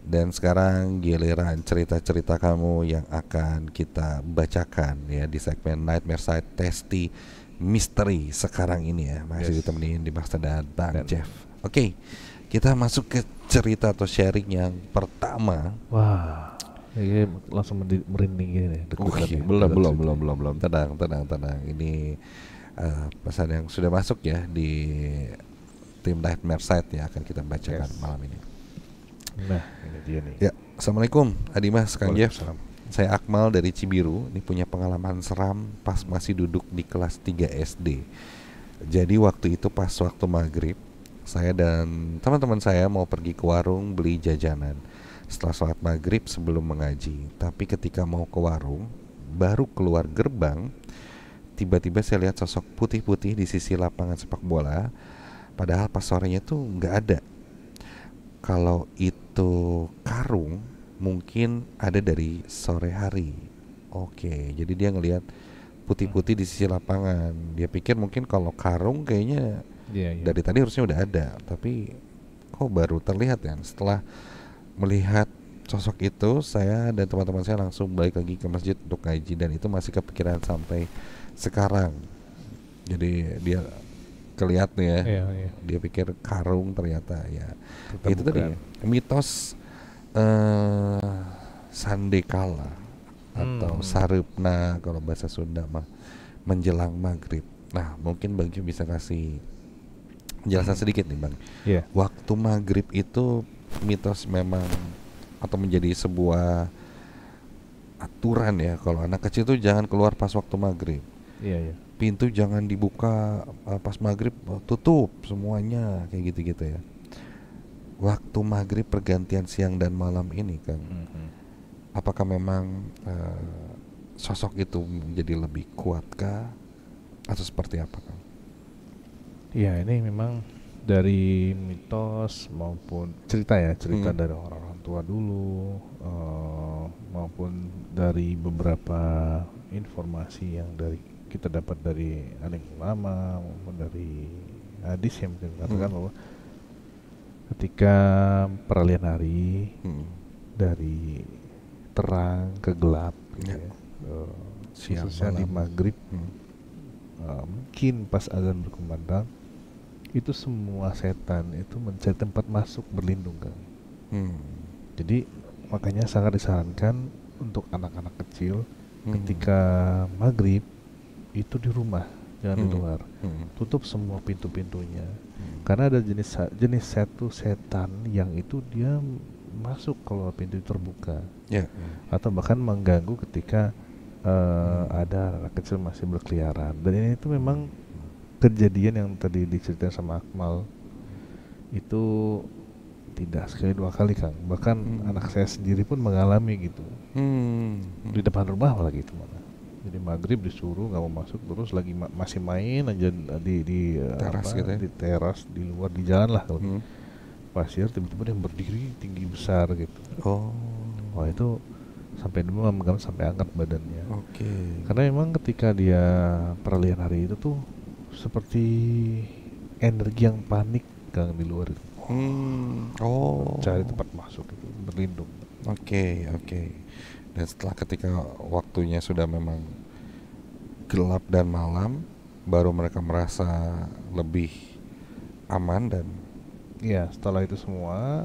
Dan sekarang giliran cerita-cerita kamu yang akan kita bacakan ya di segmen Nightmare Side Testy Mystery sekarang ini ya. Masih Yes. ditemenin di Master dan Bang Dan- Jeff. Oke, kita masuk ke cerita atau sharing yang pertama. Wah, ini langsung merinding gini nih. deg-degan nih, Belum. dengar ceritanya. Tenang. Ini pesan yang sudah masuk ya di tim Nightmare Side yang akan kita bacakan Yes. malam ini. Nah, ini dia nih. Ya, Assalamualaikum Adimas, Kang Jeff. Waalaikumsalam. Saya Akmal dari Cibiru. Ini punya pengalaman seram pas masih duduk di kelas 3 SD. Jadi waktu itu pas waktu maghrib, saya dan teman-teman saya mau pergi ke warung beli jajanan setelah sholat maghrib sebelum mengaji. Tapi ketika mau ke warung, baru keluar gerbang, tiba-tiba saya lihat sosok putih-putih di sisi lapangan sepak bola. Padahal pas sorenya tuh nggak ada. Kalau itu karung, mungkin ada dari sore hari. Oke, jadi dia ngelihat putih-putih di sisi lapangan. Dia pikir mungkin kalau karung kayaknya Iya. dari tadi harusnya udah ada, tapi kok baru terlihat ya. Setelah melihat sosok itu, saya dan teman-teman saya langsung balik lagi ke masjid untuk ngaji, dan itu masih kepikiran sampai sekarang. Jadi dia kelihat nih ya, Iya. dia pikir karung, ternyata ya Tetap itu tadi bukan. mitos sandekala atau Hmm. sarepna kalau bahasa Sunda mah, menjelang maghrib. Nah, mungkin Bang Jo bisa kasih penjelasan sedikit nih Bang. Iya. Waktu maghrib itu mitos memang atau menjadi sebuah aturan ya, kalau anak kecil tuh jangan keluar pas waktu maghrib. Iya. Pintu jangan dibuka pas maghrib, tutup semuanya kayak gitu-gitu ya. Waktu maghrib pergantian siang dan malam ini kan, apakah memang sosok itu menjadi lebih kuatkah atau seperti apa kan? Iya, ini memang dari mitos maupun cerita dari orang-orang tua dulu, maupun dari beberapa informasi yang kita dapat dari alim ulama maupun dari hadis yang mengatakan bahwa ketika peralihan hari dari terang ke gelap, gitu Ya. ya, Siang khususnya di malam. maghrib, mungkin pas azan berkumandang, itu semua setan itu mencari tempat masuk berlindung kan. Jadi makanya sangat disarankan untuk anak-anak kecil ketika maghrib itu di rumah, jangan di luar. Tutup semua pintu-pintunya. Karena ada jenis satu setan yang itu dia masuk kalau pintu terbuka. Ya. Atau bahkan mengganggu ketika ada anak kecil masih berkeliaran. Dan ini itu memang kejadian yang tadi diceritain sama Akmal itu tidak sekali dua kali Kang. Bahkan anak saya sendiri pun mengalami gitu. Di depan rumah malah gitu malah. Jadi maghrib disuruh nggak mau masuk, terus lagi masih main aja di Teras gitu ya? di teras, di luar, di jalan lah kalau pasir, tiba-tiba dia berdiri tinggi besar gitu. Oh. Wah, itu sampai demam sampai angkat badannya. Oke. Karena memang ketika dia peralihan hari itu tuh seperti energi yang panik Kang di luar itu. Oh. Cari tempat masuk itu, berlindung. Oke. Dan setelah ketika waktunya sudah memang gelap dan malam, baru mereka merasa lebih aman dan Iya, setelah itu semua,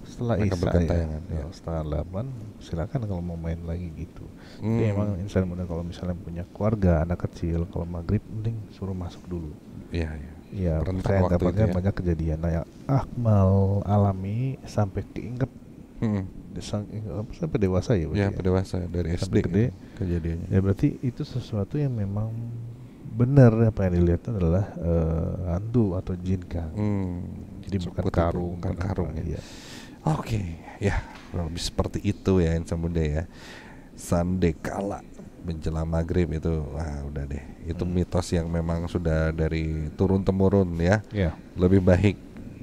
setelah mereka Isya bergantian, ya, setengah 8 silakan kalau mau main lagi gitu. Jadi emang insan muda kalau misalnya punya keluarga, anak kecil, kalau maghrib mending suruh masuk dulu. Iya. Iya, Rentang saya waktu dapatnya itu ya. banyak kejadian. Nah, yang Akmal alami sampai keinget sampai dewasa ya berarti Ya, ya? dewasa dari Sampai SD gede. kejadiannya. Ya berarti itu sesuatu yang memang benar, apa yang dilihat adalah hantu atau jin Kang. Jadi bukan karung, bukan karung ya. Iya. Oke, ya lebih seperti itu ya insan muda ya. Sandekala menjelang maghrib itu, wah udah deh. Itu mitos yang memang sudah dari turun temurun ya. Iya. Lebih baik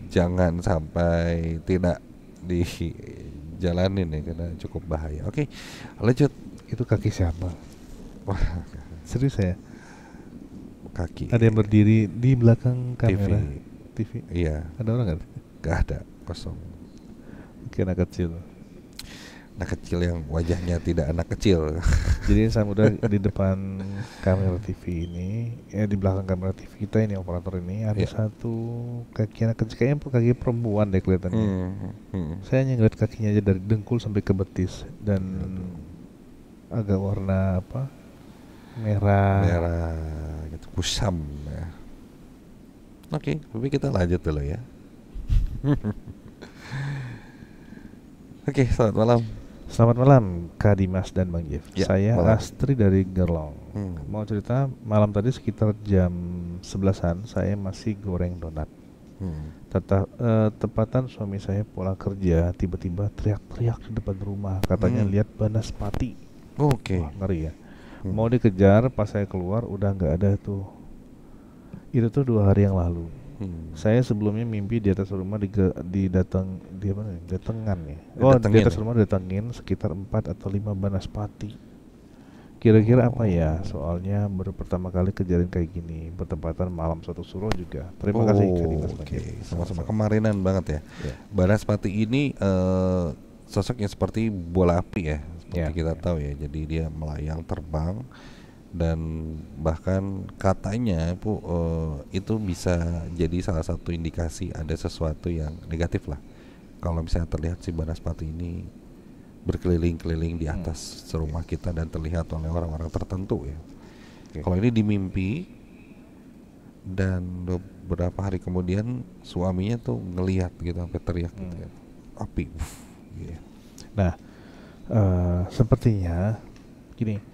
jangan sampai tidak dijalanin ya, karena cukup bahaya. Oke, lanjut. Itu kaki siapa? Wah, Serius ya? kaki. Ada yang berdiri di belakang kamera TV. Iya, Ada orang nggak? gak ada, kosong. Mungkin anak kecil. anak kecil yang wajahnya tidak anak kecil. Jadi saya udah di depan kamera TV ini, di belakang kamera TV kita ini operator ini ada Ya. satu kaki anak kecil, kayaknya kaki perempuan deh kelihatannya. Saya hanya ngeliat kakinya aja dari dengkul sampai ke betis dan agak warna apa? Merah gitu, kusam ya. Oke, tapi kita lanjut dulu ya. Oke, selamat malam. Selamat malam Kak Dimas dan Bang Jeff. Ya, Saya malam. Astri dari Gerlong. Mau cerita, malam tadi sekitar jam 11-an saya masih goreng donat. Tepatan suami saya pulang kerja, tiba-tiba teriak-teriak di depan rumah, katanya lihat banaspati. Oke. Wah, ngeri ya. Mau dikejar, pas saya keluar udah nggak ada tuh. Itu tuh 2 hari yang lalu. Saya sebelumnya mimpi di atas rumah datangan ya. Di atas rumah datangin sekitar 4 atau 5 banaspati. Kira-kira apa ya? Soalnya baru pertama kali kejadian kayak gini, bertepatan malam suatu suro juga. Terima kasih Kak Dimas. Oke, sama-sama kemarinan banget ya. Banaspati ini sosok yang seperti bola api ya, seperti kita tahu ya. Jadi dia melayang terbang dan bahkan katanya itu bisa jadi salah satu indikasi ada sesuatu yang negatif lah. Kalau misalnya terlihat si banaspati ini berkeliling-keliling di atas rumah kita dan terlihat oleh orang-orang tertentu ya. Kalau ini di mimpi dan beberapa hari kemudian suaminya tuh ngelihat gitu sampai teriak gitu ya. Api. Gitu. Nah, sepertinya gini.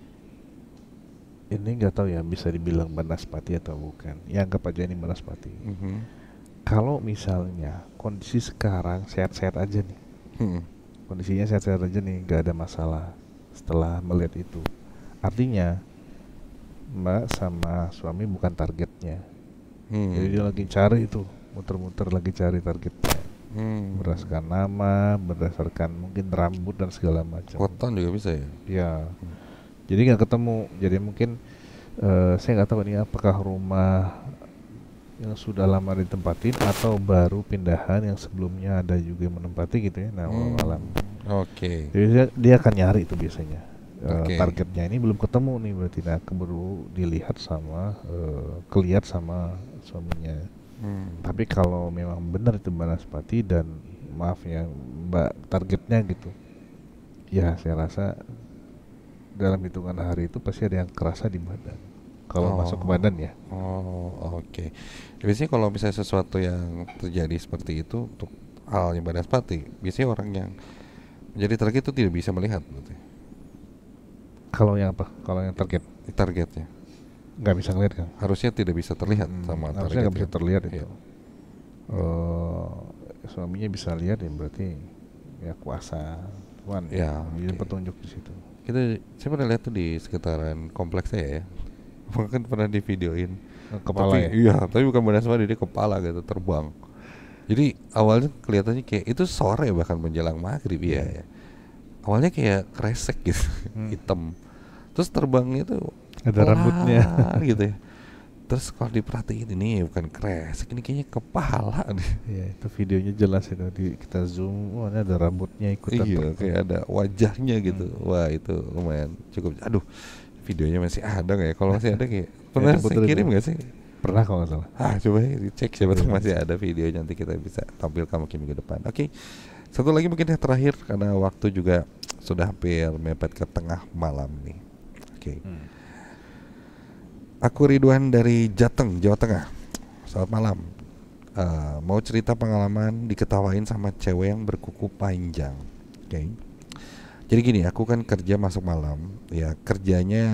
Ini nggak tahu ya bisa dibilang banaspati atau bukan. Ya anggap aja ini banaspati. Kalau misalnya kondisi sekarang sehat-sehat aja nih, kondisinya sehat-sehat aja nih, nggak ada masalah setelah melihat itu, artinya Mbak sama suami bukan targetnya. Jadi dia lagi cari itu, muter-muter lagi cari targetnya. Berdasarkan nama, berdasarkan mungkin rambut dan segala macam. Koton juga bisa ya? Ya. Jadi nggak ketemu. Jadi mungkin saya nggak tahu ini apakah rumah yang sudah lama ditempatin atau baru pindahan yang sebelumnya ada juga yang menempati gitu ya. Nah malam. Oke. Jadi dia akan nyari itu biasanya. Targetnya ini belum ketemu nih berarti. Nah keburu dilihat sama kelihat sama suaminya. Tapi kalau memang benar itu banaspati dan maaf ya Mbak targetnya gitu, ya saya rasa dalam hitungan hari itu pasti ada yang kerasa di badan. Kalau masuk ke badan ya. Oke. Biasanya kalau misalnya sesuatu yang terjadi seperti itu untuk hal yang banaspati, biasanya orang yang menjadi target itu tidak bisa melihat berarti. Kalau yang apa? Kalau yang Targetnya nggak bisa ngeliat kan? harusnya tidak bisa terlihat sama targetnya. Harusnya nggak bisa terlihat itu. Suaminya bisa lihat ya berarti ya kuasa Tuhan ya. Jadi petunjuk di situ. Saya pernah lihat tuh di sekitaran kompleks saya ya. Bahkan pernah di videoin kepala tapi, ya? Iya, tapi bukan banaspati, dia kepala gitu terbang. Jadi awalnya kelihatannya kayak itu sore bahkan menjelang maghrib ya. Awalnya kayak kresek gitu, hitam. Terus terbangnya tuh ada rambutnya gitu ya. Terus kalau diperhatiin ini bukan kresek, ini kayaknya kepala nih. Iya, itu videonya jelas itu kita zoom, ini ada rambutnya ikutan. Iya, kayak ada wajahnya gitu. Wah, itu lumayan cukup. Aduh, videonya masih ada nggak ya? Kalau masih ada kayak pernah saya kirim nggak sih? Pernah kalau nggak salah. Coba dicek siapa tahu masih ada videonya, nanti kita bisa tampilkan mungkin minggu depan. Oke. Satu lagi mungkin yang terakhir karena waktu juga sudah hampir mepet ke tengah malam nih. Oke. Aku Ridwan dari Jateng, Jawa Tengah. Selamat malam. Mau cerita pengalaman diketawain sama cewek yang berkuku panjang. Oke. Jadi gini, aku kan kerja masuk malam. Ya kerjanya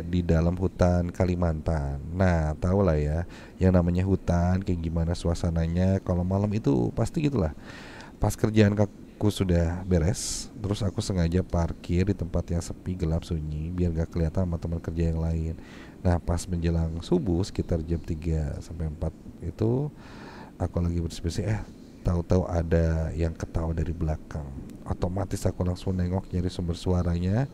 di dalam hutan Kalimantan. Nah, tau lah ya, yang namanya hutan kayak gimana suasananya. Kalau malam itu pasti gitulah. Pas kerjaan aku sudah beres, terus aku sengaja parkir di tempat yang sepi, gelap, sunyi, biar gak kelihatan sama teman kerja yang lain. Nah pas menjelang subuh sekitar jam 3 sampai 4 itu aku lagi bersih-bersih, tahu-tahu ada yang ketawa dari belakang. Otomatis aku langsung nengok nyari sumber suaranya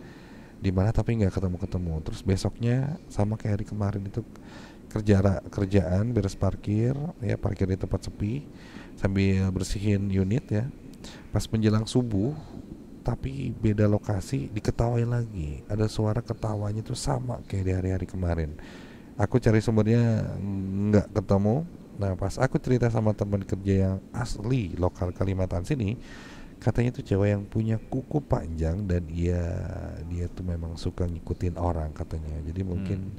di mana, tapi nggak ketemu-ketemu. Terus besoknya sama kayak hari kemarin itu kerjaan beres parkir ya, parkir di tempat sepi sambil bersihin unit ya. Pas menjelang subuh tapi beda lokasi diketawain lagi. Ada suara ketawanya tuh sama kayak di hari-hari kemarin. Aku cari sumbernya nggak ketemu. Nah pas aku cerita sama teman kerja yang asli lokal Kalimantan sini, katanya tuh cewek yang punya kuku panjang dan dia tuh memang suka ngikutin orang katanya. Jadi mungkin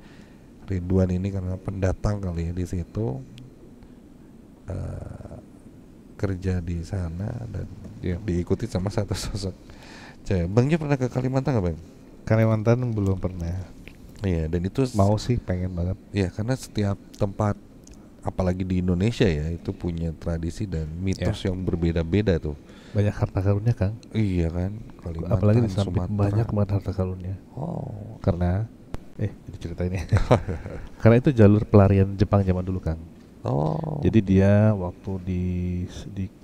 Ridwan ini karena pendatang kali ya di situ, kerja di sana dan diikuti sama satu sosok cewek. Bangnya pernah ke Kalimantan nggak, Bang? Kalimantan belum pernah. Iya, dan itu mau sih, pengen banget. Iya, karena setiap tempat apalagi di Indonesia ya itu punya tradisi dan mitos yang berbeda-beda tuh. Banyak harta karunnya, Kang. Iya kan, Kalimantan, apalagi di Sampit Sumatera. Banyak banget harta karunnya. Oh. Karena jadi cerita ini. Karena itu jalur pelarian Jepang zaman dulu, Kang. Oh. Jadi dia waktu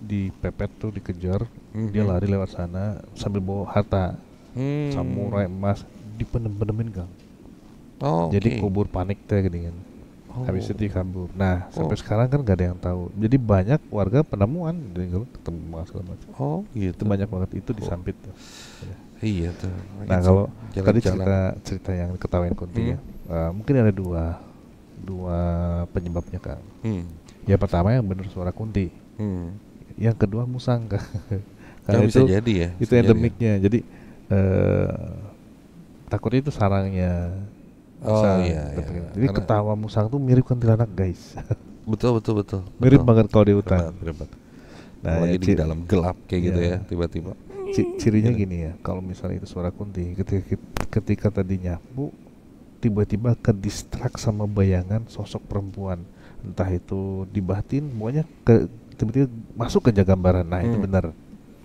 di pepet tuh, dikejar, dia lari lewat sana sambil bawa harta, samurai, emas, dipenem-penemin, Kang. Oh. Jadi kubur panik teh gini kan. Habis itu kabur. Nah, sampai sekarang kan gak ada yang tahu. Jadi banyak warga penemuan ketemu segala macam. Oh, gitu. Itu banyak banget itu di Sampit tuh. Ya. Iya tuh. Nah, kalau tadi cerita yang ketawain Kunti ya. Mungkin ada dua penyebabnya, Kang. Ya pertama yang benar suara Kunti. Yang kedua musang, Kang. Karena bisa jadi ya. Itu endemiknya. Jadi takutnya itu sarangnya. Iya. Jadi ketawa musang tuh mirip kuntilanak, guys. Betul. Mirip banget kalau di hutan. Nah, lagi di dalam gelap kayak gitu ya, tiba-tiba. Cirinya gini ya, kalau misalnya itu suara Kunti, ketika tadi nyapu, tiba-tiba ke distract sama bayangan sosok perempuan, entah itu di batin, pokoknya tiba-tiba masuk ke gambaran. Nah itu benar.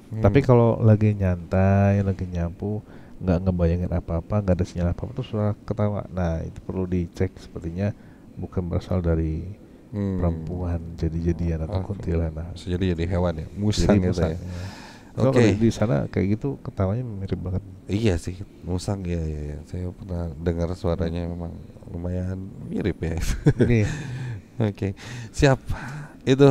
Tapi kalau lagi nyantai, lagi nyapu, nggak ngebayangin apa-apa, nggak ada sinyal apa-apa, tuh suara ketawa. Nah itu perlu dicek, sepertinya bukan berasal dari perempuan jadi-jadian atau kuntilanak. Jadi hewan ya, musang gitu ya. Oke. Di sana kayak gitu ketawanya mirip banget. Iya sih, musang ya. Saya pernah dengar suaranya, memang lumayan mirip ya. Oke. Siap. Itu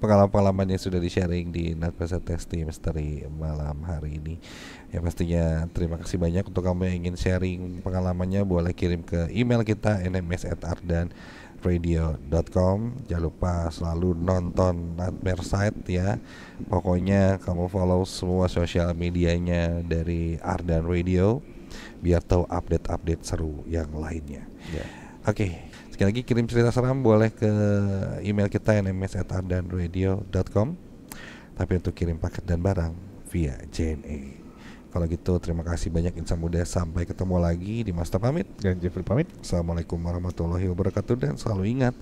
pengalaman-pengalaman yang sudah di-sharing di Natpesa Testi Misteri malam hari ini. Ya pastinya terima kasih banyak untuk kamu yang ingin sharing pengalamannya, boleh kirim ke email kita nms@ardanradio.com. Jangan lupa selalu nonton Nightmare Site ya. Pokoknya kamu follow semua sosial medianya dari Ardan Radio biar tahu update-update seru yang lainnya. Oke. Sekali lagi kirim cerita seram boleh ke email kita nms@ardanradio.com. Tapi untuk kirim paket dan barang via JNE. Kalau gitu terima kasih banyak insan muda. Sampai ketemu lagi. di Master pamit dan Jeffrey pamit. Assalamualaikum warahmatullahi wabarakatuh. Dan selalu ingat,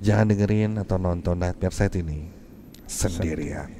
jangan dengerin atau nonton Nightmare Site ini sendirian.